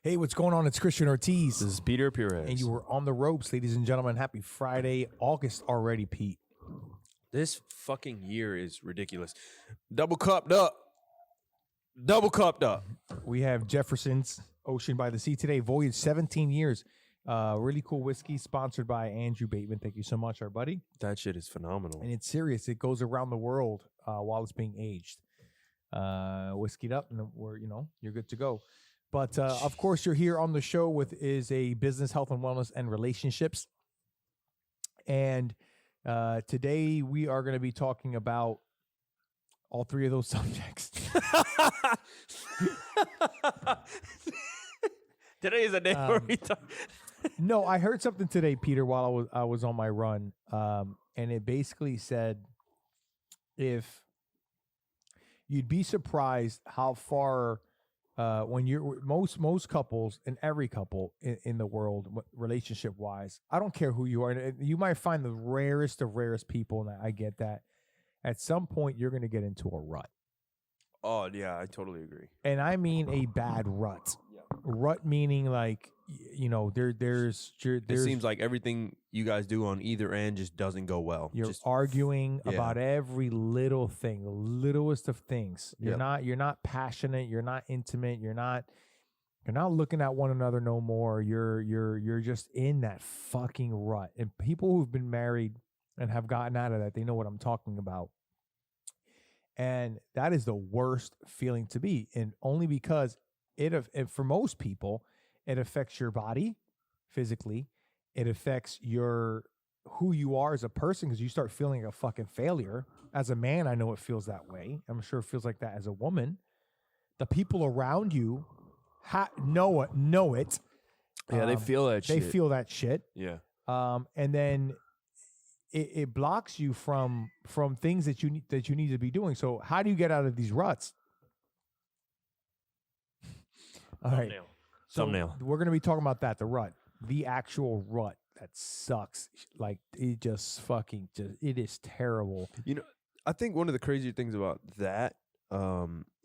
Hey, what's going on? It's Christian Ortiz. This is Peter Pires. And you were on the ropes, ladies and gentlemen. Happy Friday, August already, Pete. This fucking year is ridiculous. Double cupped up. Double cupped up. We have Jefferson's Ocean by the Sea today. Voyage 17 years. Really cool whiskey sponsored by Andrew Bateman. Thank you so much, our buddy. That shit is phenomenal. And it's serious. It goes around the world while it's being aged. Whiskeyed up, and you're good to go. But of course, you're here on the show with is a business, health and wellness, and relationships. And today we are going to be talking about all three of those subjects. Today is a day where we talk. No, I heard something today, Peter, while I was on my run, and it basically said if you'd be surprised how far. When you're most couples and every couple in the world, relationship wise, I don't care who you are. You might find the rarest of rarest people, and I get that. At some point, you're going to get into a rut. Oh yeah, I totally agree. And I mean a bad rut. Yeah. Rut meaning like there's. It seems like everything you guys do on either end just doesn't go well. You're arguing about every little thing, the littlest of things. You're not passionate. You're not intimate. You're not looking at one another no more. You're just in that fucking rut. And people who've been married and have gotten out of that, they know what I'm talking about. And that is the worst feeling to be, and only because for most people, it affects your body physically. It affects who you are as a person, because you start feeling like a fucking failure. As a man, I know it feels that way. I'm sure it feels like that as a woman. The people around you know it. Yeah, they feel that shit. They feel that shit. Yeah. And then it blocks you from things that you need to be doing. So how do you get out of these ruts? All right. Thumbnail. We're going to be talking about that, the rut. The actual rut that sucks. Like, it just it is terrible. You know, I think one of the crazier things about that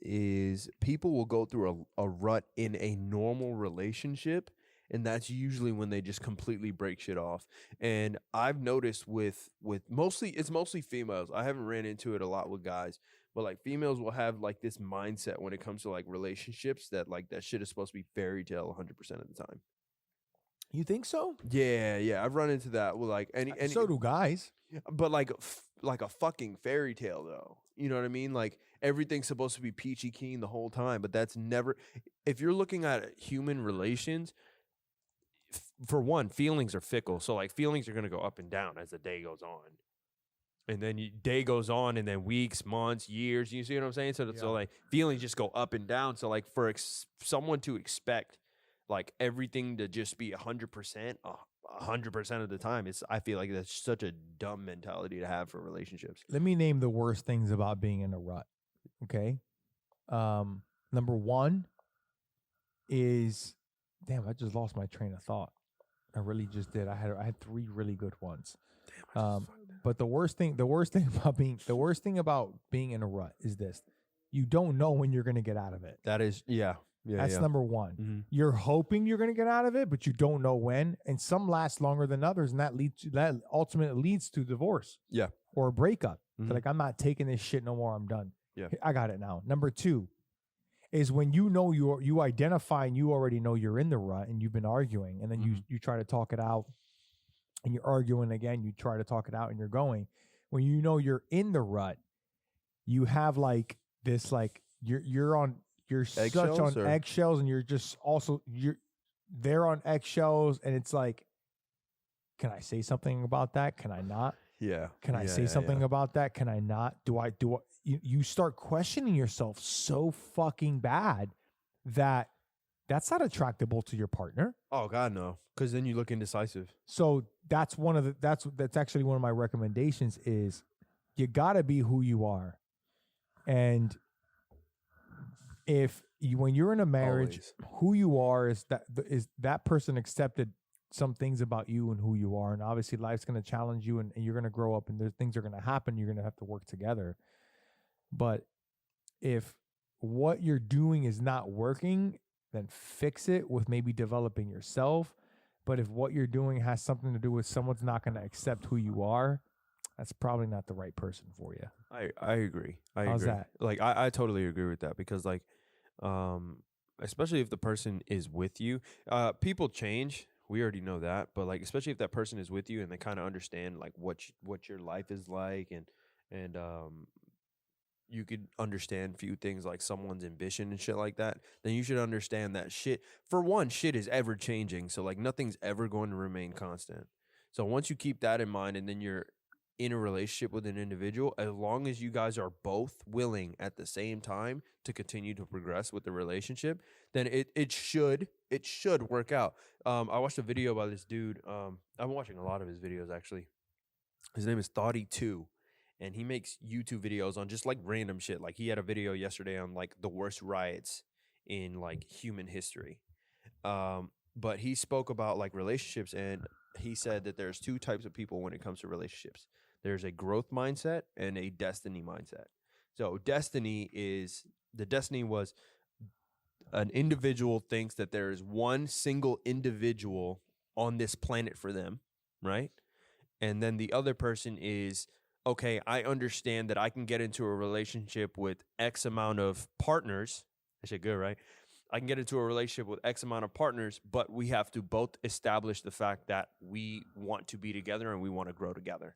is people will go through a rut in a normal relationship, and that's usually when they just completely break shit off. And I've noticed with it's mostly females. I haven't ran into it a lot with guys, but like females will have like this mindset when it comes to like relationships that like that shit is supposed to be fairy tale 100% of the time. You think so? Yeah. I've run into that with like any so do guys. But like a fucking fairy tale though. You know what I mean? Like everything's supposed to be peachy keen the whole time, but that's never. If you're looking at human relations, for one, feelings are fickle. So like feelings are going to go up and down as the day goes on. And then day goes on, and then weeks, months, years. You see what I'm saying? So like feelings just go up and down. So like for someone to expect like everything to just be 100%, 100% of the time, I feel like that's such a dumb mentality to have for relationships. Let me name the worst things about being in a rut. Okay. Number one is, damn, I just lost my train of thought. I really just did. I had three really good ones. Damn, but the worst thing about being in a rut is this: you don't know when you're going to get out of it. That is, that's number one. Mm-hmm. You're hoping you're going to get out of it, but you don't know when. And some last longer than others, and that ultimately leads to divorce. Yeah, or a breakup. Mm-hmm. So like, I'm not taking this shit no more. I'm done. Yeah, I got it now. Number two is when you identify and you already know you're in the rut and you've been arguing, and then you try to talk it out, and you're arguing again. You try to talk it out, and you're going. When you know you're in the rut, you have like this like you're on. You're such on eggshells, and you're just also they're on eggshells, and it's like, can I say something about that? Can I not? Yeah. Can I say something about that? Can I not? Do I? You start questioning yourself so fucking bad that that's not attractable to your partner. Oh God, no. Because then you look indecisive. So that's that's actually one of my recommendations is you gotta be who you are, and when you're in a marriage, who you are is that person accepted some things about you and who you are. And obviously life's going to challenge you, and you're going to grow up, and there's things are going to happen. You're going to have to work together. But if what you're doing is not working, then fix it with maybe developing yourself. But if what you're doing has something to do with someone's not going to accept who you are, that's probably not the right person for you. I agree. How's that? Like, I totally agree with that because, like, especially if the person is with you, people change. We already know that. But, like, especially if that person is with you and they kind of understand, like, what your life is like and you could understand few things like someone's ambition and shit like that, then you should understand that shit. For one, shit is ever changing. So, like, nothing's ever going to remain constant. So once you keep that in mind and then you're in a relationship with an individual, as long as you guys are both willing at the same time to continue to progress with the relationship, then it should work out. I watched a video by this dude. I've been watching a lot of his videos, actually. His name is Thoughty2. And he makes YouTube videos on just like random shit. Like he had a video yesterday on like the worst riots in like human history. But he spoke about like relationships, and he said that there's two types of people when it comes to relationships. There's a growth mindset and a destiny mindset. So destiny was an individual thinks that there is one single individual on this planet for them, right? And then the other person is, okay, I understand that I can get into a relationship with X amount of partners. That shit good, right? I can get into a relationship with X amount of partners, but we have to both establish the fact that we want to be together and we want to grow together.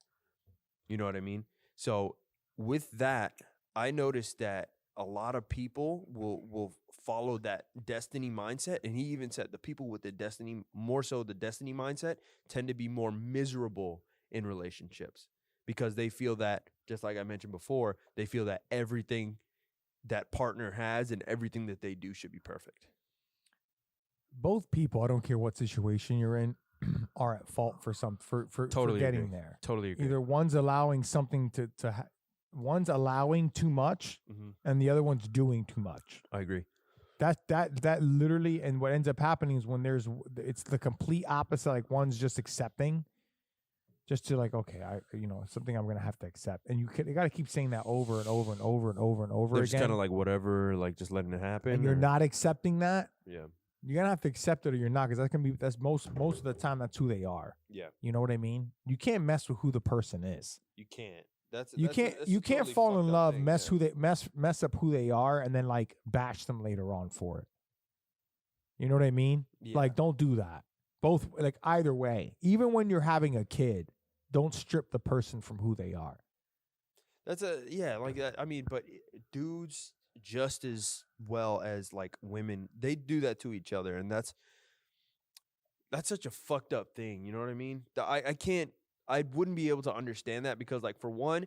You know what I mean? So with that, I noticed that a lot of people will follow that destiny mindset. And he even said the people with the destiny, more so the destiny mindset, tend to be more miserable in relationships. Because they feel that, just like I mentioned before, they feel that everything that partner has and everything that they do should be perfect. Both people, I don't care what situation you're in, are at fault for Totally getting agree. there. Totally agree. Either one's allowing something one's allowing too much, and the other one's doing too much. I agree. That literally, and what ends up happening is when it's the complete opposite. Like one's just accepting. Just to like, okay, something I'm gonna have to accept, and you got to keep saying that over and over and over and over and over They're again. Just kind of like whatever, like just letting it happen. And you're not accepting that. Yeah, you're gonna have to accept it, or you're not, because that's most of the time that's who they are. Yeah, you know what I mean. You can't mess with who the person is. You can't. You can't fall in love, mess up who they are, and then like bash them later on for it. You know what I mean? Yeah. Like, don't do that. Both, like, either way, even when you're having a kid, don't strip the person from who they are. Like that. I mean, but dudes just as well as like women, they do that to each other, and that's such a fucked up thing. You know what I mean? I wouldn't be able to understand that because, like, for one,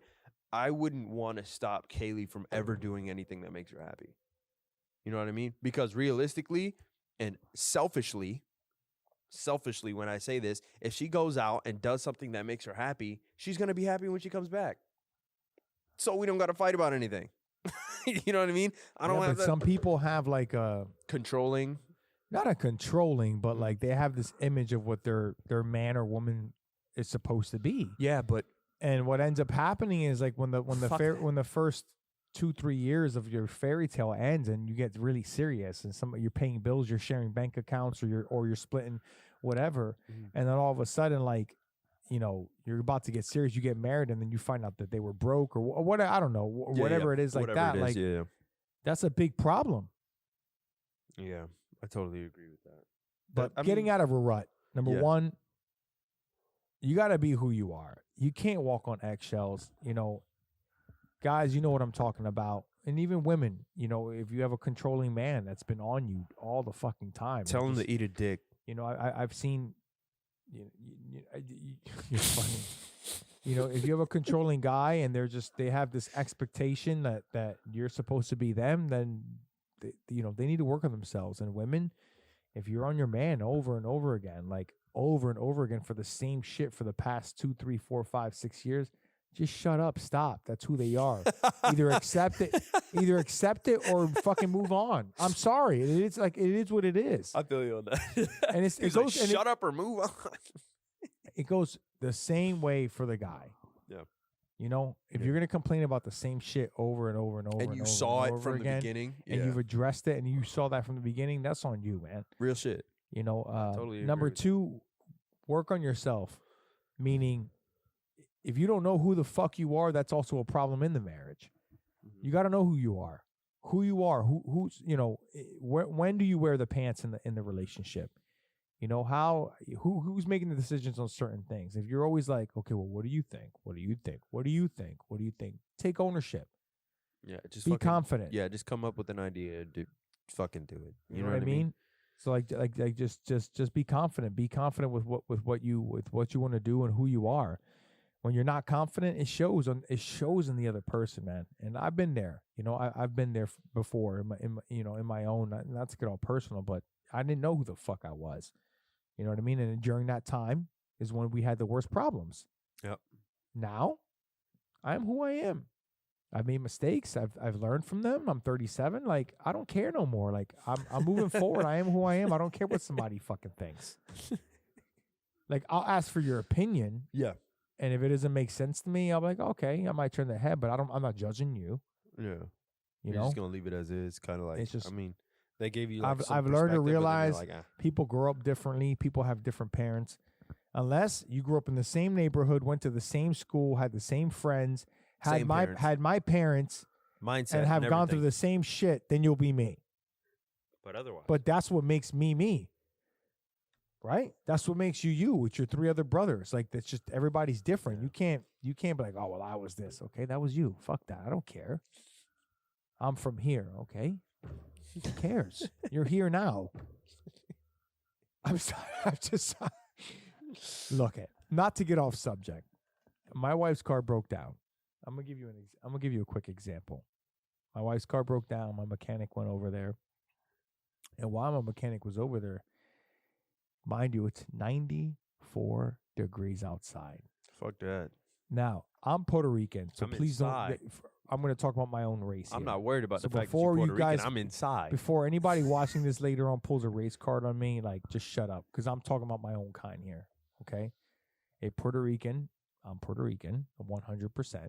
I wouldn't want to stop Kaylee from ever doing anything that makes her happy. You know what I mean? Because realistically and selfishly, when I say this, if she goes out and does something that makes her happy, she's going to be happy when she comes back. So we don't got to fight about anything. You know what I mean? I don't have that. Some people have like a controlling, not a controlling, but like they have this image of what their man or woman is supposed to be. Yeah, and what ends up happening is like when the first 2-3 years of your fairy tale ends and you get really serious and you're paying bills, you're sharing bank accounts, or you're splitting whatever, and then all of a sudden, like, you know, you're about to get serious, you get married, and then you find out that they were broke or what, I don't know, whatever it is, like that, like that's a big problem. Yeah, I totally agree with that. But getting out of a rut, number one, you got to be who you are. You can't walk on eggshells, you know. Guys, you know what I'm talking about. And even women, you know, if you have a controlling man that's been on you all the fucking time. Tell him to eat a dick. You know, I've seen, you're funny. You know, if you have a controlling guy and they have this expectation that you're supposed to be them, then, they need to work on themselves. And women, if you're on your man over and over again, like over and over again for the same shit for the past 2, 3, 4, 5, 6 years, just shut up, stop. That's who they are. Either accept it or fucking move on. I'm sorry. It is what it is. I feel you on that. And it goes shut up or move on. It goes the same way for the guy. Yeah. You know, if you're gonna complain about the same shit over and over and over and you over saw and it over from again, the beginning, and you've addressed it, and you saw that from the beginning, that's on you, man. real shit. You know, totally number agree with 2, work on yourself. Meaning, if you don't know who the fuck you are, that's also a problem in the marriage. You got to know who you are. Who's you know, when do you wear the pants in the relationship? You know, who's making the decisions on certain things? If you're always like, okay, well, what do you think? What do you think? What do you think? What do you think? Take ownership. Yeah, just be confident. Yeah, just come up with an idea, fucking do it. You know what I mean? So like just be confident. Be confident with what you want to do and who you are. When you're not confident, it shows in the other person, man. And I've been there. You know, I've been there before in my own. Not to get all personal, but I didn't know who the fuck I was. You know what I mean? And during that time is when we had the worst problems. Yep. Now, I am who I am. I've made mistakes. I've learned from them. I'm 37. Like, I don't care no more. Like, I'm moving forward. I am who I am. I don't care what somebody fucking thinks. Like, I'll ask for your opinion. Yeah. And if it doesn't make sense to me, I'll be like, okay, I might turn the head, but I'm not judging you. Yeah. You're just gonna leave it as is, kind of like. It's just, I mean, they gave you. Like, I've learned to realize like, people grow up differently. People have different parents. Unless you grew up in the same neighborhood, went to the same school, had the same friends, had my parents mindset, and have gone through the same shit, then you'll be me. But otherwise, that's what makes me. Right? That's what makes you with your 3 other brothers. Like, that's just, everybody's different. Yeah. You can't be like, oh, well, I was this. Okay, that was you. Fuck that. I don't care. I'm from here. Okay. Who cares? You're here now. I'm just look at, not to get off subject. My wife's car broke down. I'm gonna give you a quick example. My wife's car broke down. My mechanic went over there, and while my mechanic was over there, mind you, it's 94 degrees outside. Fuck that. Now, I'm Puerto Rican, so please inside. don't. I'm going to talk about my own race. I'm here. not worried about the fact that you're Puerto Rican. I'm inside. Before anybody watching this later on pulls a race card on me, like, just shut up, because I'm talking about my own kind here. Okay, I'm Puerto Rican, 100%.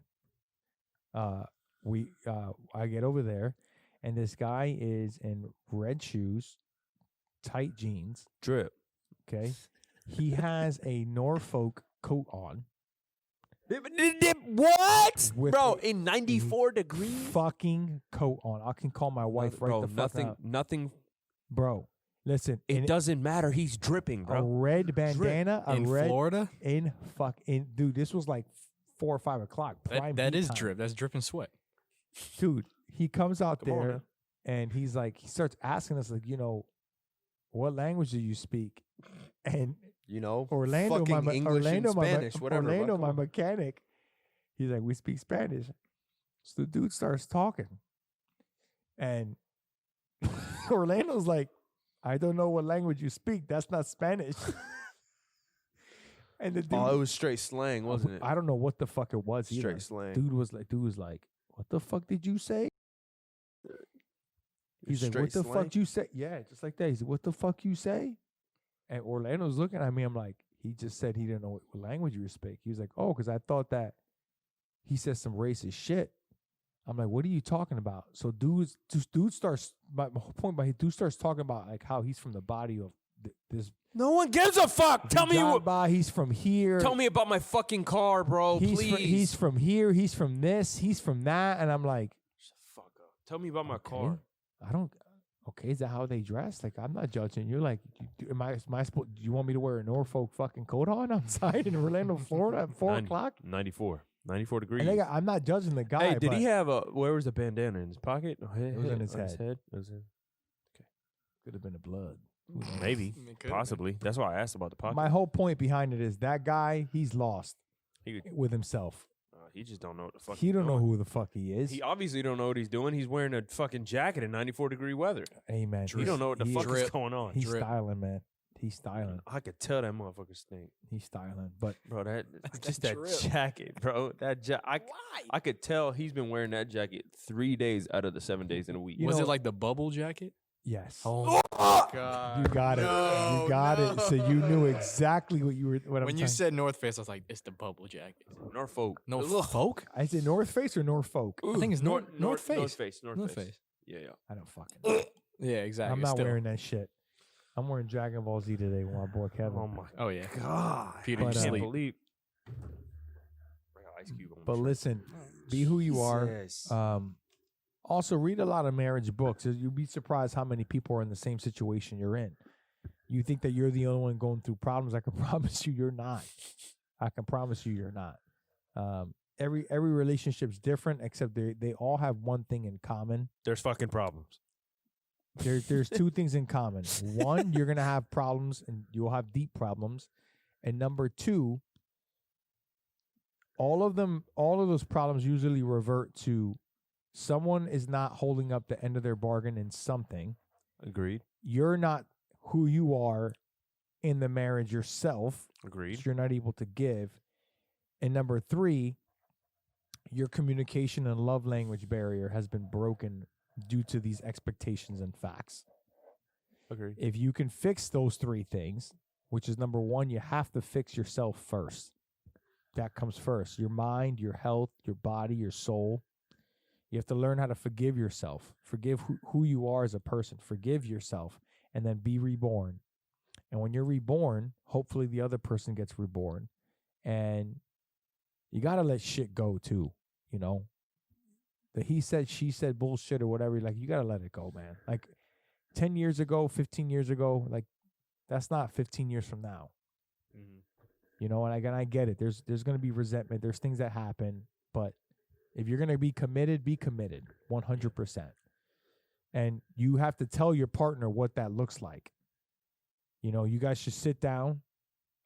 I get over there, and this guy is in red shoes, tight jeans, drip. Okay, he has a Norfolk coat on. What, bro? In 94 degrees, fucking coat on. I can call my wife right the fuck up. Nothing, bro. Listen, it doesn't matter. He's dripping, bro. A red bandana, in Florida, dude. This was like 4 or 5 o'clock. That is drip. That's drip and sweat, dude. He comes out there and he starts asking us, like, you know, what language do you speak? And you know, Orlando, fucking English and Spanish, whatever. Orlando, my mechanic, he's like, we speak Spanish. So the dude starts talking, and Orlando's like, I don't know what language you speak. That's not Spanish. And the dude, it was straight slang, wasn't it? I don't know what the fuck it was. Straight slang. Dude was like, what the fuck did you say? He's like, what the fuck you say? Yeah, just like that. He's like, what the fuck you say? And Orlando's looking at me. I'm like, he just said he didn't know what language you speak. He was like, oh, because I thought that he said some racist shit. I'm like, what are you talking about? So dude starts, my whole point by dude starts talking about like how he's from the body of this. No one gives a fuck. Tell me what. He's from here. Tell me about my fucking car, bro. Please. He's from here. He's from this. He's from that. And I'm like, shut the fuck up. Tell me about my car. I don't. Okay, is that how they dress? Like, I'm not judging. You're like, am I supposed? Do you want me to wear a Norfolk fucking coat on outside in Orlando, Florida at 4 o'clock? 94 degrees. And I'm not judging the guy. Hey, did he have where was the bandana in his pocket? It was in his head. It was in. Okay, could have been the blood. Maybe, possibly. That's why I asked about the pocket. My whole point behind it is that guy, he's lost with himself. He just don't know what the fuck. He don't know who the fuck he is. He obviously don't know what he's doing. He's wearing a fucking jacket in 94-degree weather. Amen. He don't know what the fuck is going on. He's styling, man. He's styling. I could tell that motherfucker stink. He's styling, but bro, that just that jacket, bro. Why? I could tell he's been wearing that jacket 3 days out of the 7 days in a week. Was it like the bubble jacket? Yes. Oh, God. You got it. No, You got it. So you knew no. exactly what you were. What When you said North Face, I was like, it's the bubble jacket. Norfolk. Norfolk? I said North Face or Norfolk. I think it's North Face. North Face. North Face. Yeah. I don't fucking know. Yeah, exactly. I'm not Still. wearing that shit. I'm wearing Dragon Ball Z today with my boy Kevin. Oh my Oh, yeah. God. Peter, But, you Can't sleep. believe. Ice Cube on But the shirt. listen, be who you are. Jesus. Also, read a lot of marriage books. You'll be surprised how many people are in the same situation you're in. You think that you're the only one going through problems. I can promise you you're not. I can promise you you're not. Every relationship's different, except they all have one thing in common. There's fucking problems. There's two things in common. One, you're gonna have problems, and you'll have deep problems. And number two, all of those problems usually revert to someone is not holding up the end of their bargain in something. Agreed. You're not who you are in the marriage yourself. Agreed. So you're not able to give. And number three, your communication and love language barrier has been broken due to these expectations and facts. Agreed. If you can fix those three things, which is number one, you have to fix yourself first. That comes first. Your mind, your health, your body, your soul. You have to learn how to forgive yourself. Forgive who you are as a person. Forgive yourself and then be reborn. And when you're reborn, hopefully the other person gets reborn. And you got to let shit go too, you know? The he said, she said bullshit or whatever, like you got to let it go, man. Like 10 years ago, 15 years ago, like that's not 15 years from now. Mm-hmm. You know, and I get it. There's going to be resentment. There's things that happen, but if you're going to be committed 100%. And you have to tell your partner what that looks like. You know, you guys should sit down.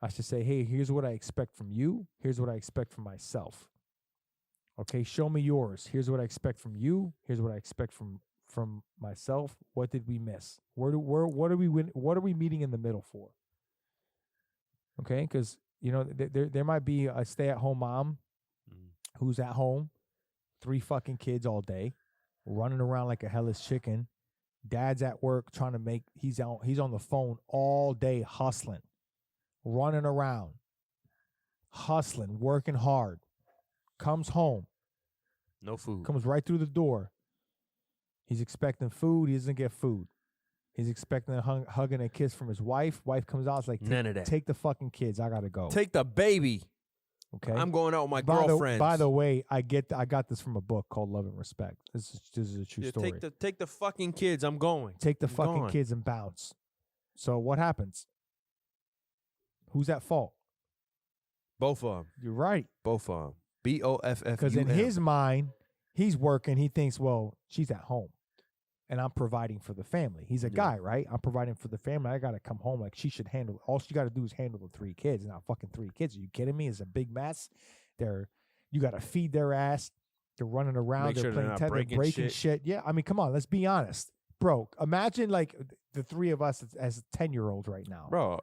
I should say, hey, here's what I expect from you. Here's what I expect from myself. Okay, show me yours. Here's what I expect from you. Here's what I expect from myself. What did we miss? What are we meeting in the middle for? Okay, because you know there might be a stay-at-home mom who's at home, 3 fucking kids all day, running around like a hellish chicken. Dad's at work trying to make. He's on the phone all day hustling, running around, hustling, working hard. Comes home. No food. Comes right through the door. He's expecting food. He doesn't get food. He's expecting a hug and a kiss from his wife. Wife comes out. It's like, none of that. Take the fucking kids. I gotta go. Take the baby. Okay. I'm going out with my girlfriends. By the way, I got this from a book called Love and Respect. This is a true story. Take the fucking kids. I'm going. Take the I'm fucking gone. kids and bounce. So what happens? Who's at fault? Both of them. You're right. Both of them. BOFF. Because in his mind, he's working. He thinks, well, she's at home, and I'm providing for the family. He's a guy, right? I'm providing for the family. I gotta come home. Like she should handle. All she got to do is handle the 3 kids. Not fucking 3 kids. Are you kidding me? It's a big mess. You got to feed their ass. They're running around. Make they're sure playing they're not they're breaking shit. Yeah, I mean, come on. Let's be honest, bro. Imagine like the 3 of us as 10-year-olds right now, bro.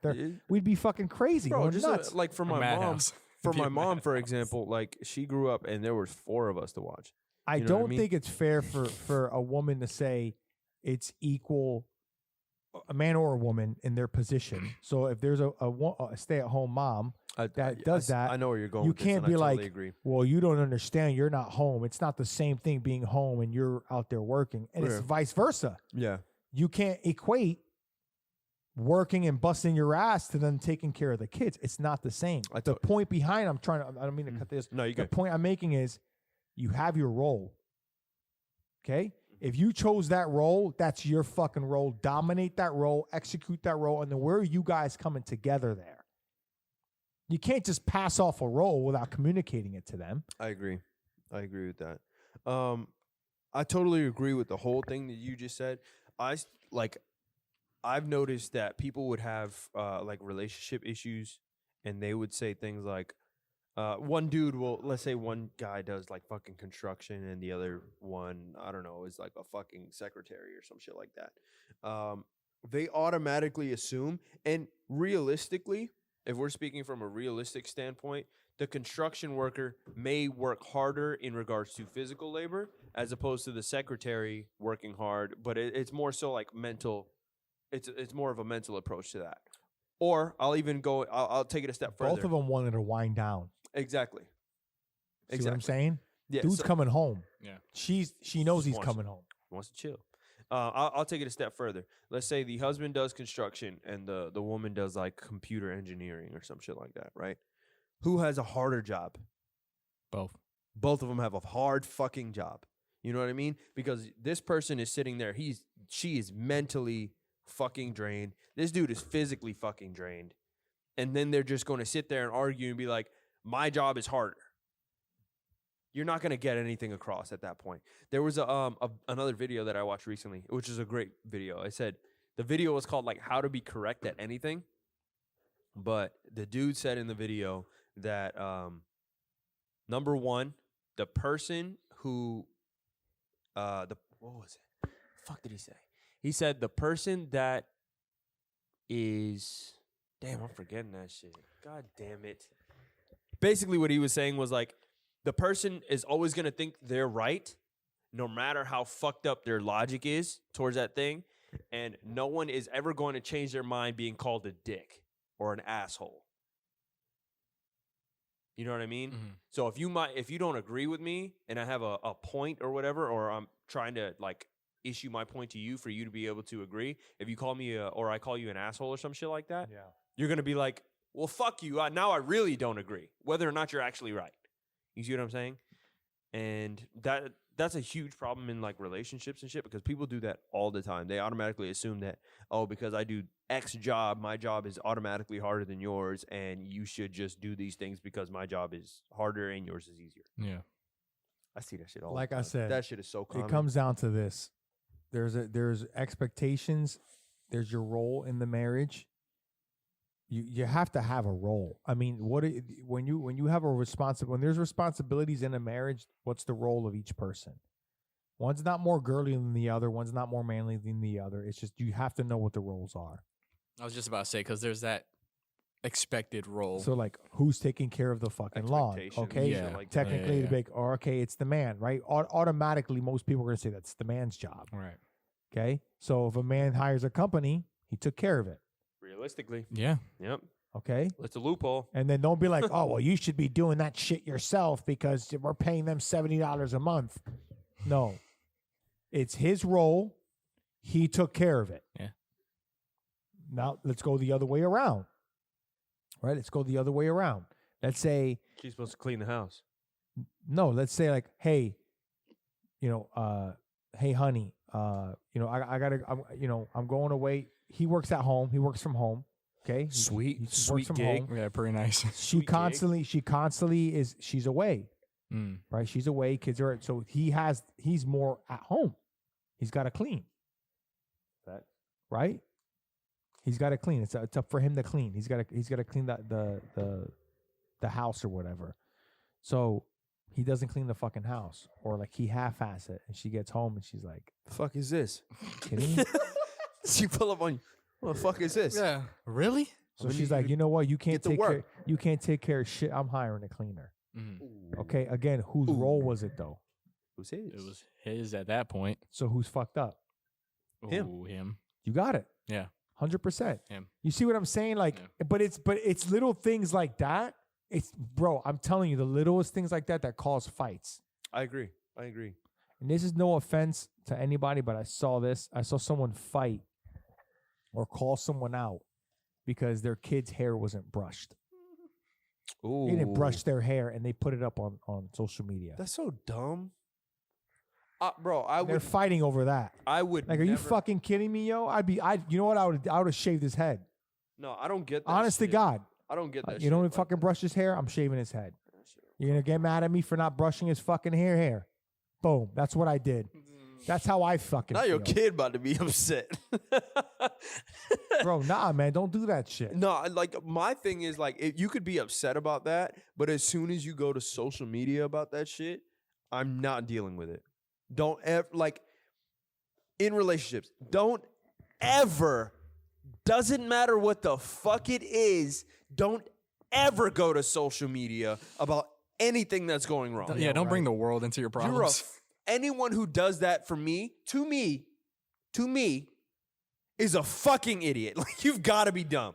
We'd be fucking crazy. Bro, We're just nuts. like for my mom. Madhouse. For my mom, for example, like she grew up and there was 4 of us to watch. I You know don't what I mean? think it's fair for a woman to say it's equal, a man or a woman in their position. So if there's a stay-at-home mom that does that, I know where you're going. you with this, can't and be I totally like, agree. well, you don't understand. You're not home. It's not the same thing being home and you're out there working, and it's Yeah. vice versa. Yeah. You can't equate working and busting your ass to then taking care of the kids. It's not the same. The point behind, I don't mean to cut this. No, you The good. point I'm making is you have your role. Okay? If you chose that role, that's your fucking role. Dominate that role, execute that role, and then where are you guys coming together there? You can't just pass off a role without communicating it to them. I agree with that. I totally agree with the whole thing that you just said. I've noticed that people would have like relationship issues, and they would say things like, let's say one guy does like fucking construction, and the other one, I don't know, is like a fucking secretary or some shit like that. They automatically assume, and realistically, if we're speaking from a realistic standpoint, the construction worker may work harder in regards to physical labor as opposed to the secretary working hard, but it's more so like mental. It's more of a mental approach to that. Or I'll even go. I'll take it a step further. Both of them wanted to wind down. Exactly. See what I'm saying? Yeah, Dude's coming home. Yeah. She knows he's coming home. Wants to chill. I'll take it a step further. Let's say the husband does construction and the woman does like computer engineering or some shit like that, right? Who has a harder job? Both. Both of them have a hard fucking job. You know what I mean? Because this person is sitting there. She is mentally fucking drained. This dude is physically fucking drained. And then they're just going to sit there and argue and be like, my job is harder. You're not going to get anything across at that point. There was another video that I watched recently, which is a great video. I said the video was called like how to be correct at anything. But the dude said in the video that number one, the person who what was it? Fuck did he say? He said the person that is damn, I'm forgetting that shit. God damn it. Basically what he was saying was like the person is always going to think they're right no matter how fucked up their logic is towards that thing, and no one is ever going to change their mind being called a dick or an asshole. You know what I mean? Mm-hmm. So if you don't agree with me and I have a point or whatever, or I'm trying to like issue my point to you for you to be able to agree, if you call me or I call you an asshole or some shit like that, you're going to be like, well, fuck you. Now I really don't agree, whether or not you're actually right. You see what I'm saying? And that's a huge problem in like relationships and shit, because people do that all the time. They automatically assume that, oh, because I do X job, my job is automatically harder than yours, and you should just do these things because my job is harder and yours is easier. Yeah. I see that shit all Like the time. I said, that shit is so common. It comes down to this. There's expectations. There's your role in the marriage. You have to have a role. I mean, when you have when there's responsibilities in a marriage, what's the role of each person? One's not more girly than the other. One's not more manly than the other. It's just you have to know what the roles are. I was just about to say, because there's that expected role. So like, who's taking care of the fucking lawn? Okay, yeah. Like technically, okay, it's the man, right? Automatically, most people are gonna say that's the man's job. Right. Okay, so if a man hires a company, he took care of it. Realistically. Yeah. Yep. Okay. It's a loophole. And then don't be like, oh, well, you should be doing that shit yourself because we're paying them $70 a month. No. It's his role. He took care of it. Yeah. Now let's go the other way around. Right? Let's go the other way around. Let's say She's supposed to clean the house. no, let's say like, hey, hey honey, I gotta I'm going away. He works at home. He works from home. Okay. Sweet works from gig. home. Yeah, pretty nice. She's away. Right? She's away. Kids are so he's more at home. He's got to clean. That right? He's got to clean. It's up for him to clean. He's got to clean the house or whatever. So he doesn't clean the fucking house, or like he half-ass it, and she gets home and she's like, the fuck is this? Kidding me? She pull up on you. What the fuck is this? Yeah. Really? So she's like, you know what? You can't get to work. You can't take care of shit. I'm hiring a cleaner. Mm-hmm. Okay. Again, whose role was it though? Who's his? It was his at that point. So who's fucked up? Him. Ooh, him. You got it. Yeah. 100%. Him. You see what I'm saying? Like, Yeah. but it's little things like that. It's bro, I'm telling you, the littlest things like that cause fights. I agree. And this is no offense to anybody, but I saw someone fight or call someone out because their kid's hair wasn't brushed. Ooh. They didn't brush their hair and they put it up on social media. That's so dumb. Bro, They're fighting over that. I would Like, are you fucking kidding me, yo? you know what? I would have shaved his head. No, I don't get that. Honest to shit. God. I don't get that You don't shit. fucking brush his hair? I'm shaving his head. You're going to get mad at me for not brushing his fucking hair? Boom. That's what I did. That's how I fucking Now feel. your kid about to be upset. Bro, nah, man. Don't do that shit. No, like my thing is like you could be upset about that, but as soon as you go to social media about that shit, I'm not dealing with it. Don't ever like in relationships. Don't ever. Doesn't matter what the fuck it is. Don't ever go to social media about anything that's going wrong. Yeah, don't bring the world into your problems. Anyone who does that to me, is a fucking idiot. Like, you've got to be dumb.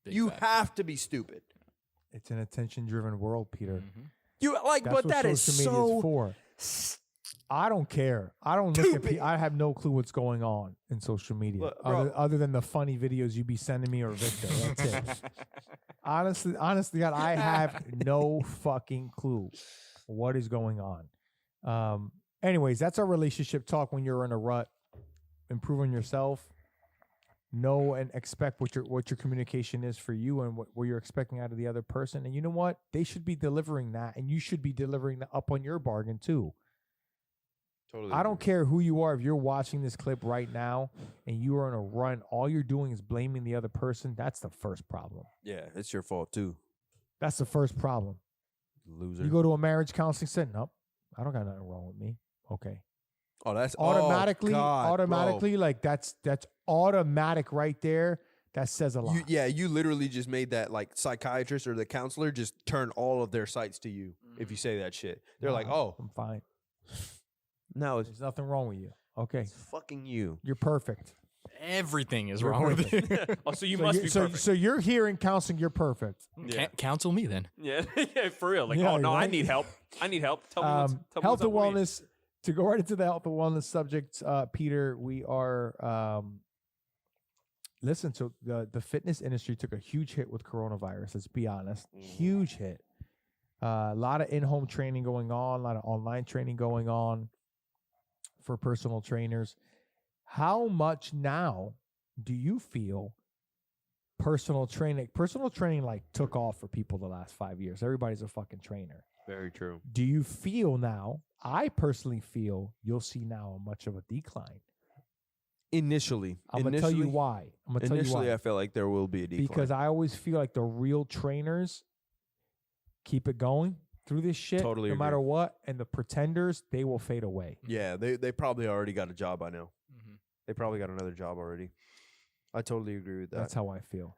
You have to be stupid. It's an attention-driven world, Peter. Mm-hmm. You like, That's but what that is social media is for. I don't care. I don't look at. I have no clue what's going on in social media, Look, other than the funny videos you be sending me or Victor. That's it. Honestly, God, I have no fucking clue what is going on. Anyways, that's our relationship talk. When you're in a rut, improve on yourself. Know and expect what your communication is for you and what you're expecting out of the other person. And you know what? They should be delivering that, and you should be delivering that up on your bargain too. Totally. I don't care who you are. If you're watching this clip right now and you are on a run, all you're doing is blaming the other person. That's the first problem. Yeah, it's your fault too. That's the first problem. Loser. You go to a marriage counseling center. Nope, I don't got nothing wrong with me. Okay. Oh, that's automatically, bro. like that's automatic right there. That says a lot. You literally just made that, like, psychiatrist or the counselor just turn all of their sights to you if you say that shit. They're like, oh, I'm fine. No, there's nothing wrong with you. Okay, it's fucking you. You're perfect. Everything is wrong with you. Oh, so you must be perfect. So you're here in counseling. You're perfect. Yeah. Counsel me then. Yeah, yeah, for real. Like, Yeah, oh no, right? I need help. Tell me Health what's and up with me. wellness. To go right into the health and wellness subject, Peter, we are. Listen, so the fitness industry took a huge hit with coronavirus. Let's be honest, huge hit. A lot of in-home training going on, a lot of online training going on for personal trainers. How much now do you feel personal training like took off for people the last 5 years? Everybody's a fucking trainer. Very true. Do you feel now? I personally feel you'll see now much of a decline. Initially, I'm gonna tell you why. I feel like there will be a decline because I always feel like the real trainers keep it going through this shit, Totally no agree. matter what, and the pretenders, they will fade away. Yeah, they probably already got a job by now. Mm-hmm. They probably got another job already. I totally agree with that. That's how I feel.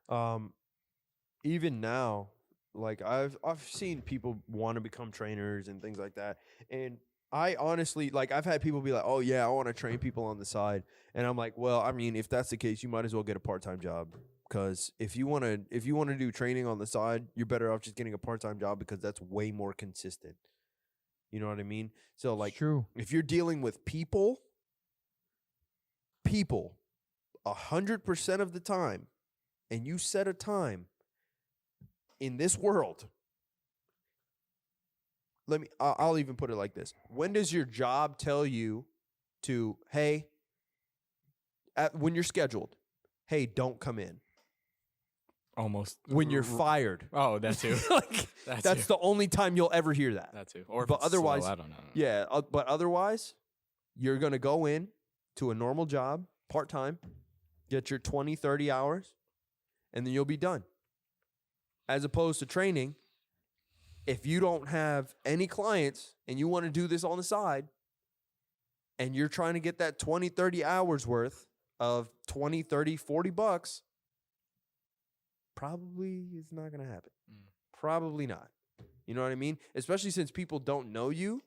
Even now, like I've seen people want to become trainers and things like that, and I honestly, like, I've had people be like, "Oh yeah, I want to train people on the side," and I'm like, "Well, I mean, if that's the case, you might as well get a part-time job, because if you want to do training on the side, you're better off just getting a part-time job because that's way more consistent." You know what I mean? So, like, It's true. if you're dealing with people 100% of the time, and you set a time in this world. I'll even put it like this. When does your job tell you to, hey, when you're scheduled, hey, don't come in? Almost. When you're fired. Oh, that too. Like, that's the only time you'll ever hear that. That too. Or if but it's otherwise, slow, I don't know. Yeah, but otherwise, you're going to go in to a normal job, part-time, get your 20, 30 hours, and then you'll be done. As opposed to training, if you don't have any clients and you want to do this on the side and you're trying to get that 20, 30 hours worth of 20, 30, 40 bucks, probably it's not going to happen. Probably not. You know what I mean? Especially since people don't know you.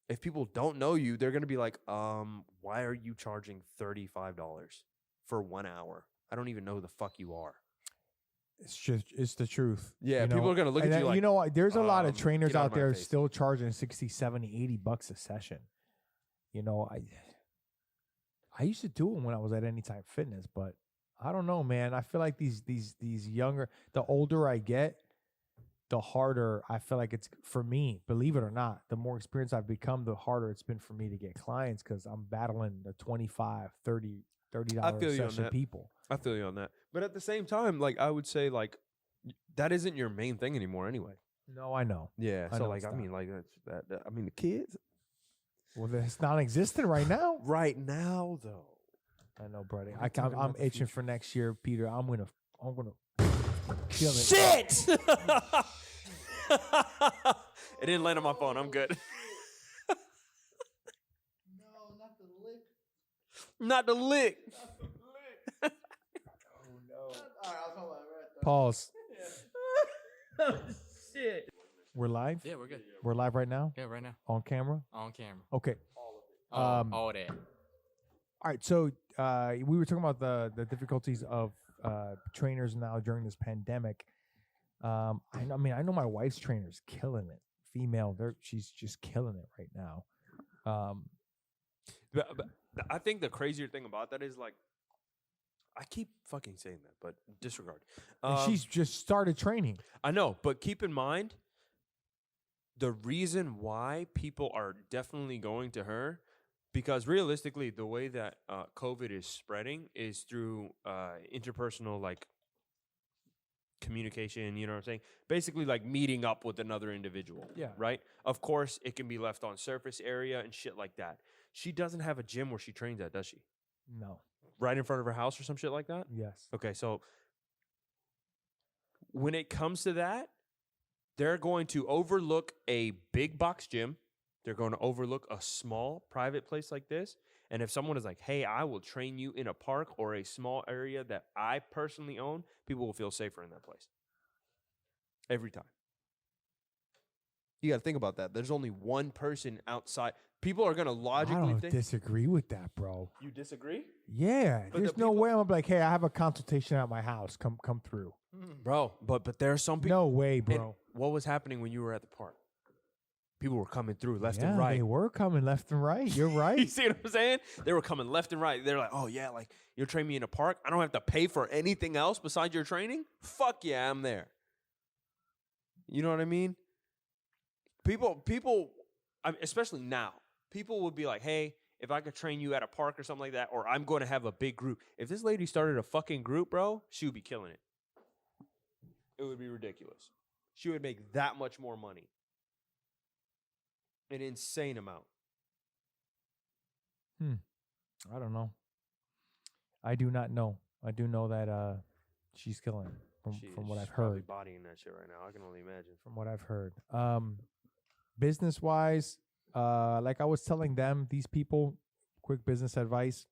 If people don't know you, they're going to be like, why are you charging $35 for 1 hour? I don't even know who the fuck you are. It's the truth. Yeah, people are going to look at you like, you know what? There's a lot of trainers get out out of my there face. still charging 60, 70, 80 bucks a session. You know, I used to do it when I was at Anytime Fitness, but I don't know, man. I feel like these younger, the older I get, the harder I feel like it's for me. Believe it or not, the more experienced I've become, the harder it's been for me to get clients because I'm battling the $25, $30 a session people. I feel you on that. But at the same time, like, I would say, like, that isn't your main thing anymore anyway. No, I know. Yeah. I So, know like, it's I not. mean, like, I mean, the kids. Well, it's non-existent right now. Right now, though. I know, buddy. We're talking I'm about the itching for next year, Peter. I'm gonna kill it. Shit! It didn't land on my phone. I'm good. No, not the lick. Not the lick. Oh no. All right, I'll call that right. Pause. Oh shit. We're live? Yeah, we're good. We're live right now? Yeah, right now. On camera? On camera. Okay. All that. All right. So we were talking about the difficulties of trainers now during this pandemic. I know my wife's trainer's killing it. Female, she's just killing it right now. But I think the crazier thing about that is like, I keep fucking saying that, but disregard. And she's just started training. I know, but keep in mind, the reason why people are definitely going to her, because realistically, the way that COVID is spreading is through interpersonal, like, communication, you know what I'm saying? Basically, like, meeting up with another individual. Yeah. Right? Of course, it can be left on surface area and shit like that. She doesn't have a gym where she trains at, does she? No. Right in front of her house or some shit like that? Yes. Okay, so when it comes to that, they're going to overlook a big box gym. They're going to overlook a small private place like this. And if someone is like, hey, I will train you in a park or a small area that I personally own, people will feel safer in that place. Every time. You got to think about that. There's only one person outside. People are going to logically I don't think. disagree with that, bro. You disagree? Yeah. But There's no way I'm like, hey, I have a consultation at my house. Come through. Bro, but there are some people. No way, And bro. what was happening when you were at the park? People were coming through left Yeah, and right. they were coming left and right. You're You right. see what I'm saying? They were coming left and right. They're like, oh, yeah, like, you'll train me in a park? I don't have to pay for anything else besides your training? Fuck yeah, I'm there. You know what I mean? People, especially now, people would be like, hey, if I could train you at a park or something like that, or I'm going to have a big group. If this lady started a fucking group, bro, she would be killing it. It would be ridiculous. She would make that much more money. An insane amount. I don't know. I do not know. I do know that she's killing it from what I've Probably heard. bodying that shit right now. I can only imagine. From what I've heard. Business wise, like I was telling them, these people, quick business advice.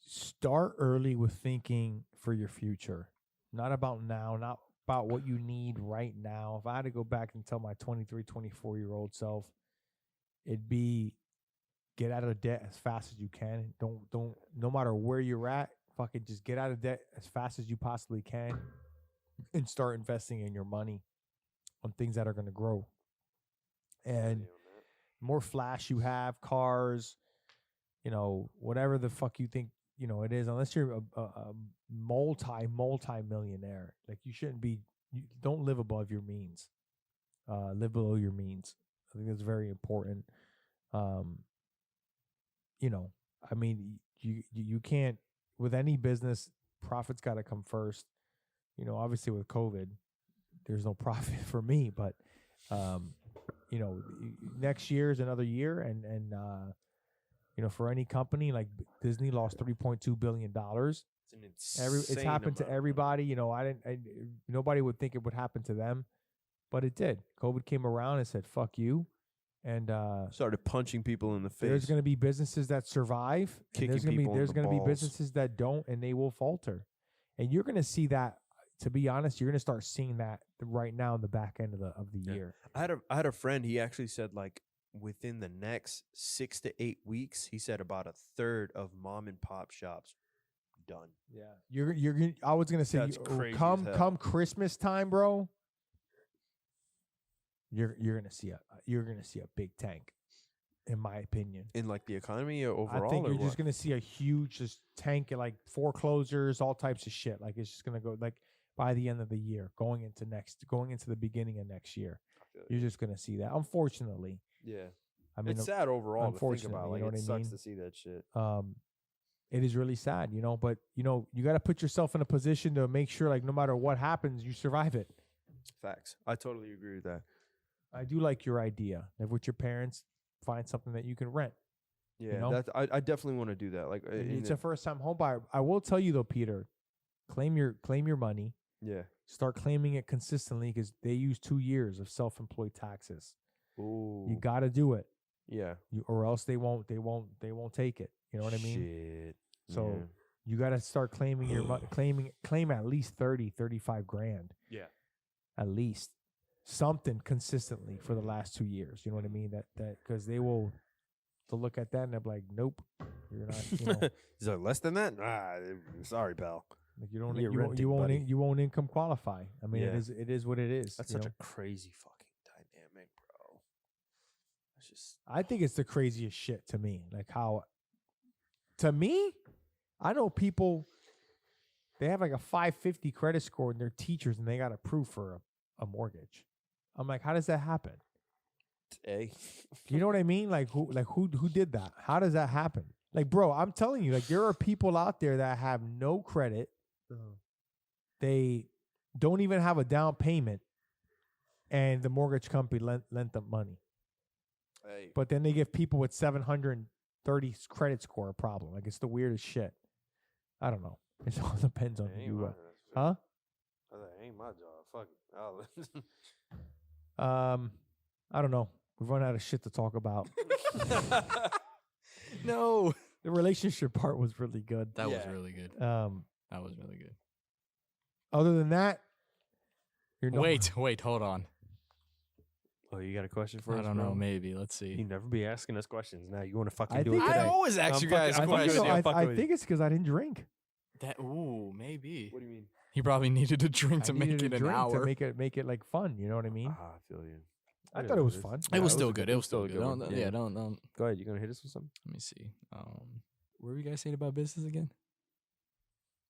Start early with thinking for your future. Not about now, not about what you need right now. If I had to go back and tell my 23, 24-year-old self, it'd be get out of debt as fast as you can. Don't no matter where you're at, fucking just get out of debt as fast as you possibly can and start investing in your money on things that are going to grow. And more flash you have, cars, whatever the fuck you think, it is, unless you're a multi-millionaire, like you don't live above your means. Live below your means. I think that's very important. You can't, with any business, profit's got to come first. Obviously with COVID, there's no profit for me, but next year is another year, and for any company, like Disney lost $3.2 billion. It's happened to everybody. Nobody would think it would happen to them, but it did. COVID came around and said, "Fuck you," and started punching people in the face. There's going to be businesses that survive. And there's going to be businesses that don't, and they will falter. And you're going to see that. To be honest, you're going to start seeing that right now in the back end of the year. I had a friend. He actually said, like, within the next 6 to 8 weeks, he said about a third of mom and pop shops done. Yeah, you're. I was gonna say, come Christmas time, bro. You're gonna see a big tank, in my opinion. In like the economy or overall, I think you're just gonna see a huge tank and like foreclosures, all types of shit. Like it's just gonna go like by the end of the year, going into the beginning of next year. You're just gonna see that, unfortunately. Yeah, I mean, it's sad overall. Unfortunately, to think about. Like, you know what it I sucks mean? to see that shit. It is really sad, but you got to put yourself in a position to make sure, like, no matter what happens, you survive it. Facts. I totally agree with that. I do like your idea. Live with your parents, find something that you can rent. Yeah, I definitely want to do that. Like, it's a first-time home buyer. I will tell you though, Peter, claim your money. Yeah. Start claiming it consistently because they use 2 years of self-employed taxes. Ooh. You got to do it. Yeah. Or else they won't take it. You know what I mean? Shit. So You got to start claiming claim at least 30, 35 grand. Yeah. At least something consistently for the last 2 years. You know what I mean? That because they'll look at that and they're like, nope, you're not. You know, Is it less than that? Sorry, pal. like you don't You're you won't renting, buddy. you won't income qualify. I mean, Yeah. it is what it is. That's you such know? a crazy fucking dynamic, bro. That's just I think it's the craziest shit to me. Like how, to me, I know people, they have like a 550 credit score and they're teachers and they got approved for a mortgage. I'm like, how does that happen? A. You know what I mean? Like who did that? How does that happen? Like, bro, I'm telling you, like there are people out there that have no credit. They don't even have a down payment and the mortgage company lent them money. Hey. But then they give people with 730 credit score a problem. Like it's the weirdest shit. I don't know. It all depends on who you are. Huh? That ain't my job. Fuck it. I don't know. We've run out of shit to talk about. No. The relationship part was really good. That was really good. That was really good. Other than that, you're no Wait, hold on. Oh, you got a question for us? I don't know. bro? Maybe. Let's You see. never be asking us questions. Now you want to fucking I do it think today. I always ask you guys fucking- I I'm think, fucking questions. with you. I'm fucking I with you. think it's because I didn't drink. Maybe. What do you mean? He probably needed a drink to I make needed it a an drink hour. to make it like fun. You know what I mean? I feel you. I It thought is it was what fun. It was Yeah, still good. It was still a good. one. Don't. Yeah. Don't. Go ahead. You gonna hit us with something? Let me see. What were you guys saying about business again?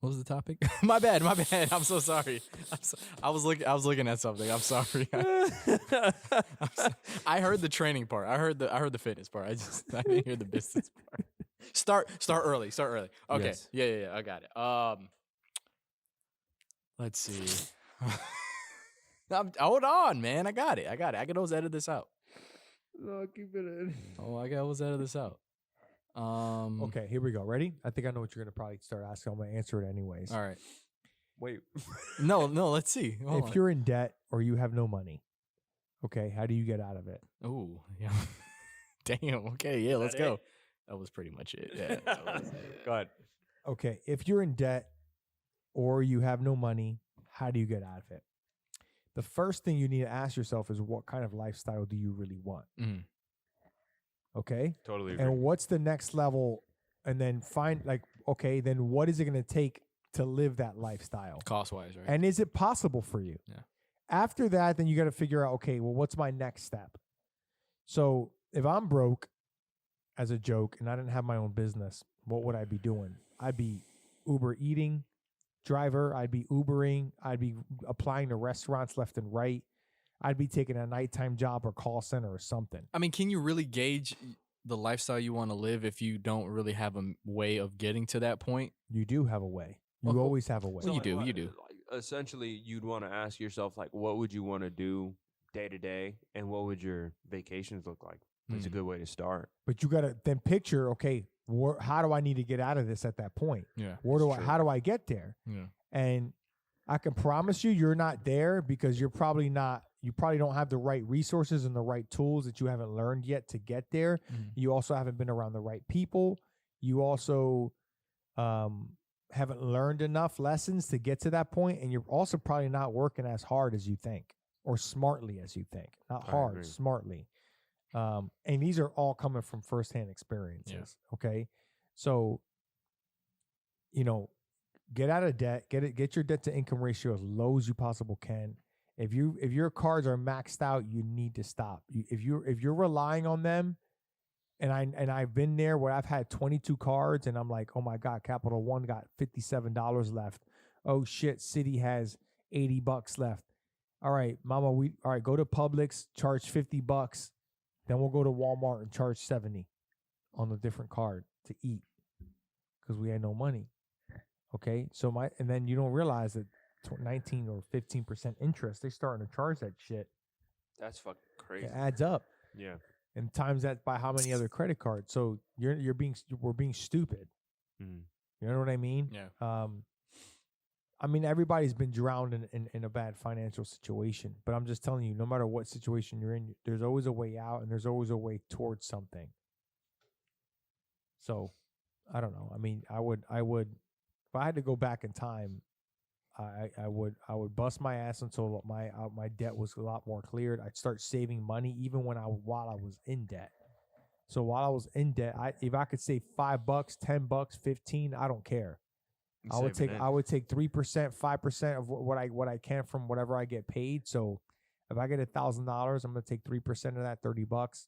What was the topic? my bad. I'm so sorry. I was looking at something. I'm sorry. I heard the training part. I heard the fitness part. I didn't hear the business part. Start early. Okay. Yes. Yeah. I got it. Let's see. Hold on, man. I got it. I can always edit this out. No, keep it in. Oh, I can always edit this out. Okay, here we go. Ready? I think I know what you're gonna probably start asking. I'm gonna answer it anyways. All right. Wait. No. Let's see. If you're in debt or you have no money, okay, how do you get out of it? Oh, yeah. Damn. Okay. Yeah. Let's that go. it? That was pretty much it. Yeah. That was it. Go ahead. Okay, if you're in debt or you have no money, how do you get out of it? The first thing you need to ask yourself is what kind of lifestyle do you really want? Mhm. Okay? Totally agree. And what's the next level? And then find like, okay, then what is it going to take to live that lifestyle? Cost wise, right? And is it possible for you? Yeah. After that, then you got to figure out, okay, well, what's my next step? So if I'm broke as a joke and I didn't have my own business, what would I be doing? I'd be Uber eating driver. I'd be Ubering. I'd be applying to restaurants left and right. I'd be taking a nighttime job or call center or something. I mean, can you really gauge the lifestyle you want to live if you don't really have a way of getting to that point? You do have a way. You Well, always have a way. Well, you do. Like, essentially, you'd want to ask yourself, like, what would you want to do day to day, and what would your vacations look like? That's a good way to start. But you got to then picture, okay, how do I need to get out of this at that point? Yeah. How do I get there? Yeah. And I can promise you're not there because you probably don't have the right resources and the right tools that you haven't learned yet to get there. Mhm. You also haven't been around the right people. You also haven't learned enough lessons to get to that point. And you're also probably not working as hard as you think or smartly as you think. Not I hard, agree. smartly. And these are all coming from firsthand experiences. Okay. So, get out of debt, get your debt to income ratio as low as you possible can. If your cards are maxed out, you need to stop. If you're relying on them, and I've been there where I've had 22 cards and I'm like, oh my God, Capital One got $57 left. Oh shit, Citi has $80 left. All right, mama, go to Publix, charge $50. Then we'll go to Walmart and charge $70 on a different card to eat because we had no money. Okay, and then you don't realize that 19 or 15% interest, they're starting to charge that shit. That's fucking crazy. It adds up, Yeah. and times that by how many other credit cards. So we're being stupid. Mhm. You know what I mean? Yeah. I mean, everybody's been drowned in a bad financial situation, but I'm just telling you, no matter what situation you're in, there's always a way out and there's always a way towards something. So, I don't know. I mean, I would if I had to go back in time, I would bust my ass until my debt was a lot more cleared. I'd start saving money even while I was in debt. So while I was in debt, if I could save $5, $10, 15, I don't care. I would take 3%, 5% of what I can from whatever I get paid. So if I get $1,000, I'm gonna take 3% of that, $30.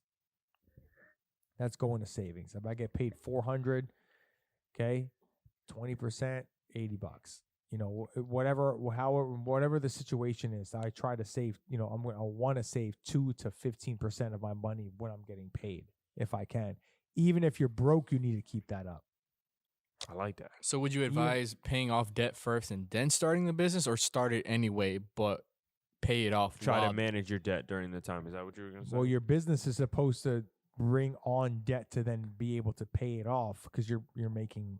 That's going to savings. If I get paid $400, okay, 20%, $80. You know, whatever the situation is, I try to save. You know, I want to save 2 to 15% of my money when I'm getting paid, if I can. Even if you're broke, you need to keep that up. I like that. So would you advise paying off debt first and then starting the business, or start it anyway but pay it off? Try to manage your debt during the time. Is that what you were going to say? Well, your business is supposed to bring on debt to then be able to pay it off, because you're making.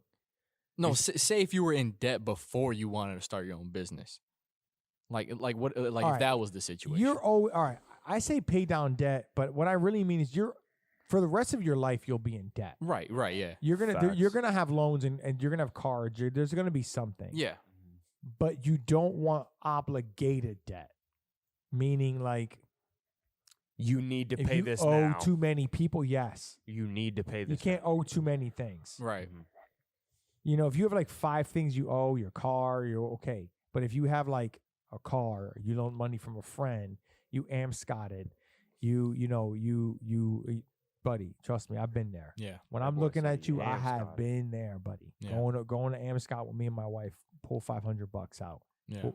No, say if you were in debt before you wanted to start your own business, like what, like if that was the situation. You're all right. I say pay down debt, but what I really mean is for the rest of your life you'll be in debt. Right, yeah. You're gonna have loans and you're gonna have cards. There's gonna be something. Yeah. But you don't want obligated debt, meaning like you need to pay this now. If you owe now. too many people, yes. You need to pay this. You can't now. owe too many things. Right. Mm-hmm. You know, if you have like 5 things you owe, your car, you're okay. But if you have like a car, you loan money from a friend, you amscotted, buddy, trust me, I've been there. Yeah. When I'm looking at you, I have been there, buddy. Yeah. Going to Amscot with me and my wife, pull $500 out. Yeah.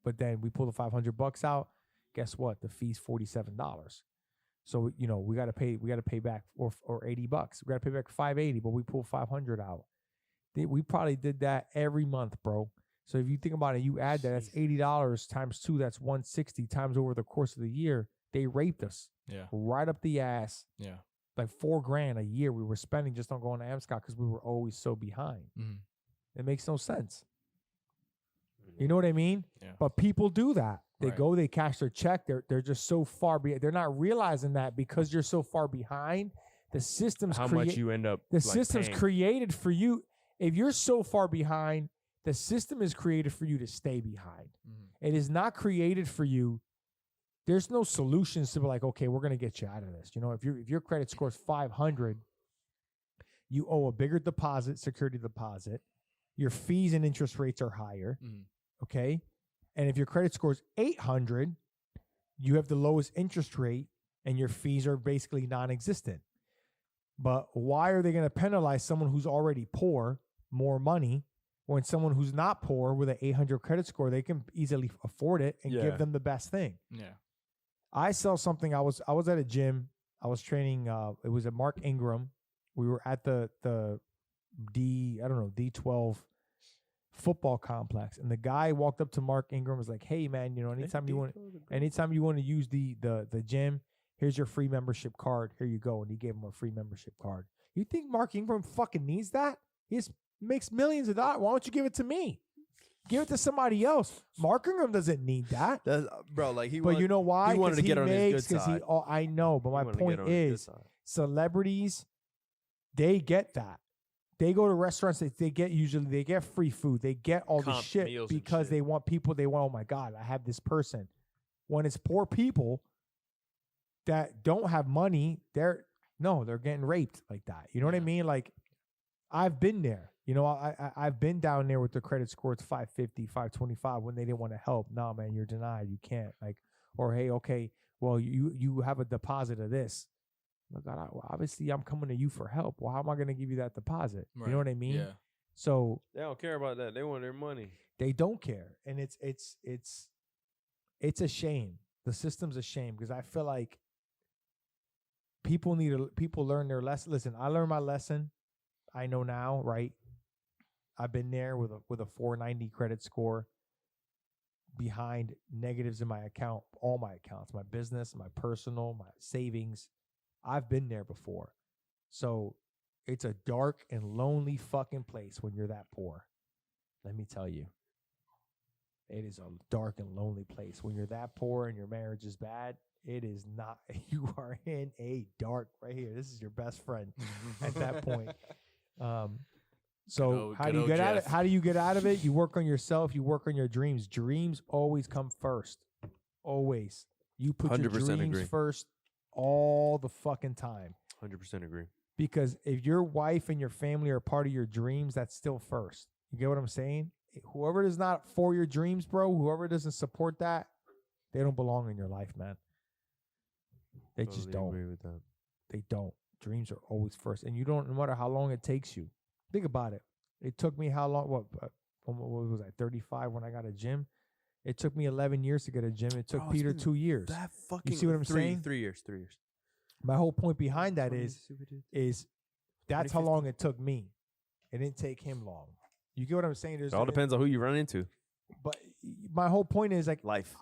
But then we pull the $500 out. Guess what? The fee's $47. So you know we got to pay back or $80. We got to pay back $580, but we pull $500 out. We probably did that every month, bro. So if you think about it, you add that, that's $80 times 2, that's $160 times over the course of the year. They raped us. Yeah. Right up the ass. Yeah. Like $4,000 a year we were spending just on going to Amscot because we were always so behind. Mm-hmm. It makes no sense. You know what I mean? Yeah. But people do that. They Right. go, they cash their check. They're just so far behind. They're not realizing that because you're so far behind, the system's How much you end up the system's paying. created for you. If you're so far behind, the system is created for you to stay behind. Mm-hmm. It is not created for you. There's no solutions to be like, okay, we're gonna get you out of this. You know, if your credit score is 500, you owe a bigger deposit, security deposit. Your fees and interest rates are higher. Mm-hmm. Okay, and if your credit score is 800, you have the lowest interest rate, and your fees are basically non-existent. But why are they going to penalize someone who's already poor more money when someone who's not poor with an 800 credit score, they can easily afford it and give them the best thing? Yeah. I sell something. I was at a gym. I was training. It was at Mark Ingram. We were at the D12 football complex, and the guy walked up to Mark Ingram, was like, "Hey man, you know, anytime you want to use the gym, here's your free membership card. Here you go." And he gave him a free membership card. You think Mark Ingram fucking needs that? He makes millions of dollars. Why don't you give it to me? Give it to somebody else. Mark Ingram doesn't need that. Bro, like But you know why? He wanted to get on his good Because side. I know, but my point is, celebrities, they get that. They go to restaurants. They get free food. They get all this shit because they want people. They want, oh my God, I have this person. When it's poor people that don't have money, they're getting raped like that. You know what I mean? Like, I've been there. You know, I've been down there with the credit score. It's 550, 525 when they didn't want to help. No, man, you're denied. You can't. Like, or hey, okay, well, you have a deposit of this. Look, obviously, I'm coming to you for help. Well, how am I going to give you that deposit? Right. You know what I mean? Yeah. So they don't care about that. They want their money. They don't care, and it's a shame. The system's a shame because I feel like people learn their lesson. Listen, I learned my lesson. I know now, right? I've been there with a 490 credit score, behind negatives in my account, all my accounts, my business, my personal, my savings. I've been there before. So it's a dark and lonely fucking place when you're that poor. Let me tell you. It is a dark and lonely place. When you're that poor and your marriage is bad, it is not. You are in a dark right here. This is your best friend at that point. So how do you get out of it? How do you get out of it? You work on yourself. You work on your dreams. Dreams always come first. Always. You put your dreams first all the fucking time. 100% agree. Because if your wife and your family are part of your dreams, that's still first. You get what I'm saying? Whoever is not for your dreams, bro, whoever doesn't support that, they don't belong in your life, man. They just don't. Agree with that. They don't. Dreams are always first. And you don't, no matter how long it takes you. Think about it. It took me how long? What was I, 35 when I got a gym? It took me 11 years to get a gym. It took Peter 2 years. That fucking you see what I'm saying? 3 years. My whole point behind that is that's how long it took me. It didn't take him long. You get what I'm saying? It all depends on who you run into. But my whole point is like life.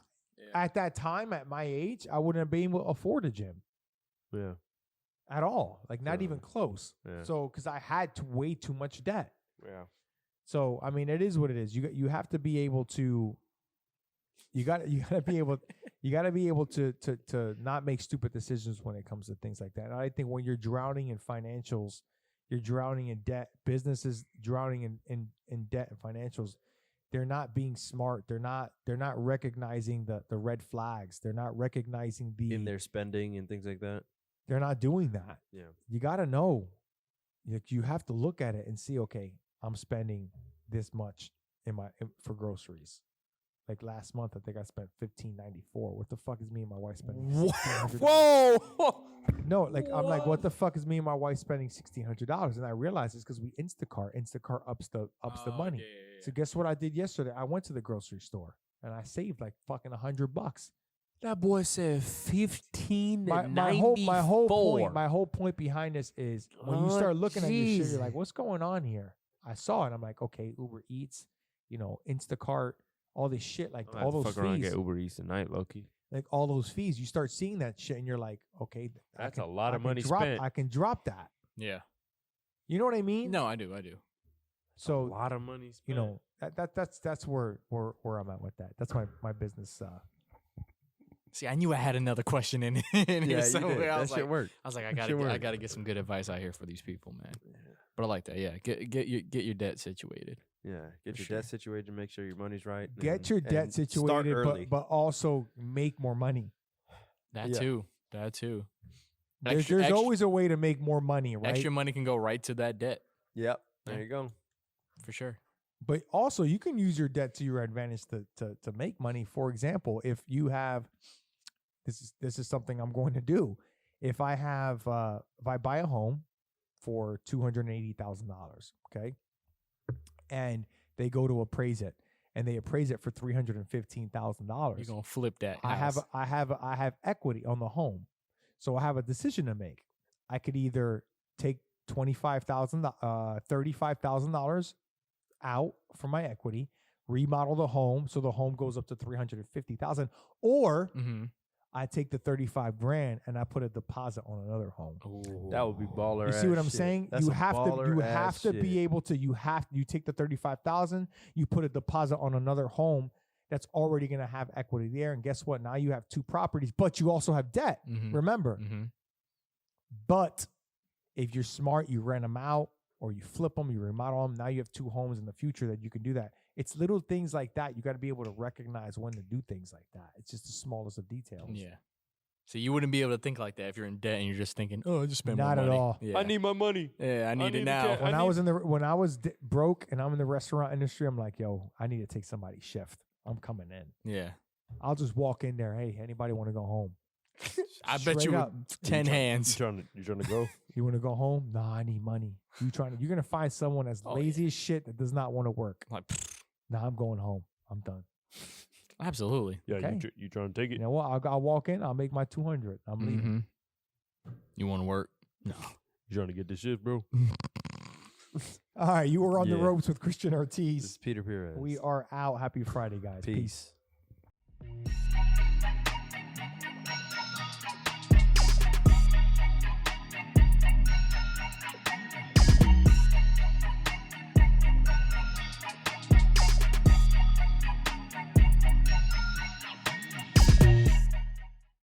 At that time, at my age, I wouldn't have been able to afford a gym. Yeah. At all. Like not even close. Yeah. So because I had way too much debt. Yeah. So I mean, it is what it is. You have to be able to. You gotta be able to not make stupid decisions when it comes to things like that. And I think when you're drowning in financials, you're drowning in debt. Businesses drowning in debt and financials. They're not being smart. They're not recognizing the red flags. They're not recognizing in their spending and things like that. They're not doing that. Yeah. You got to know. You have to look at it and see, okay, I'm spending this much for groceries. Like last month, I think I spent $15.94. What the fuck is me and my wife spending? Whoa! No, like I'm like, what the fuck is me and my wife spending $1,600? And I realized it's because we Instacart. Instacart ups the money. Yeah. So guess what I did yesterday? I went to the grocery store and I saved like fucking $100. That boy said 15 my whole point behind this is when you start looking at your shit, you're like, what's going on here? I saw it. I'm like, okay, Uber Eats, Instacart, all this shit, like all those fees. And get Uber Eats tonight, Loki. Like all those fees, you start seeing that shit, and you're like, okay, that's a lot of money spent. I can drop that. Yeah. You know what I mean? No, I do. So a lot of money spent. That's where I'm at with that. That's my business. See, I knew I had another question in here somewhere. That shit worked. I was like, I gotta get some good advice out here for these people, man. Yeah. But I like that. Yeah, get your debt situated. Yeah, get your debt situated. Make sure your money's right. Get your debt situated, but also make more money. That too. There's always a way to make more money, right? Extra money can go right to that debt. Yep. There you go. For sure. But also, you can use your debt to your advantage to make money. For example, if you have, this is something I'm going to do. If I buy a home for $280,000, okay, and they go to appraise it, and they appraise it for $315,000, you're gonna flip that. I have equity on the home, so I have a decision to make. I could either take $35,000 out from my equity, remodel the home so the home goes up to $350,000, or I take the $35,000 and I put a deposit on another home. Ooh. That would be baller. You see what I'm saying? That's you have to be able to. You take the $35,000, you put a deposit on another home that's already going to have equity there, and guess what? Now you have two properties, but you also have debt. Remember, but if you're smart, you rent them out or you flip them, you remodel them. Now you have two homes in the future that you can do that. It's little things like that. You got to be able to recognize when to do things like that. It's just the smallest of details. Yeah. So you wouldn't be able to think like that if you're in debt and you're just thinking, "Oh, I just spent Not my money." Not at all. Yeah. I need my money. Yeah, I need it now. When I was broke and I'm in the restaurant industry, I'm like, yo, I need to take somebody's shift. I'm coming in. Yeah. I'll just walk in there. Hey, anybody want to go home? I bet you 10 hands. You trying to go? You want to go home? Nah, I need money. You're gonna find someone that's lazy as shit that does not want to work. Like, nah, I'm going home. I'm done. Absolutely. Yeah, okay. you trying to take it? You know what? I'll walk in. I'll make my 200. I'm leaving. You want to work? No. You trying to get this shit, bro? All right, you were on the ropes with Christian Ortiz. This is Peter Pires. We are out. Happy Friday, guys. Peace. Peace.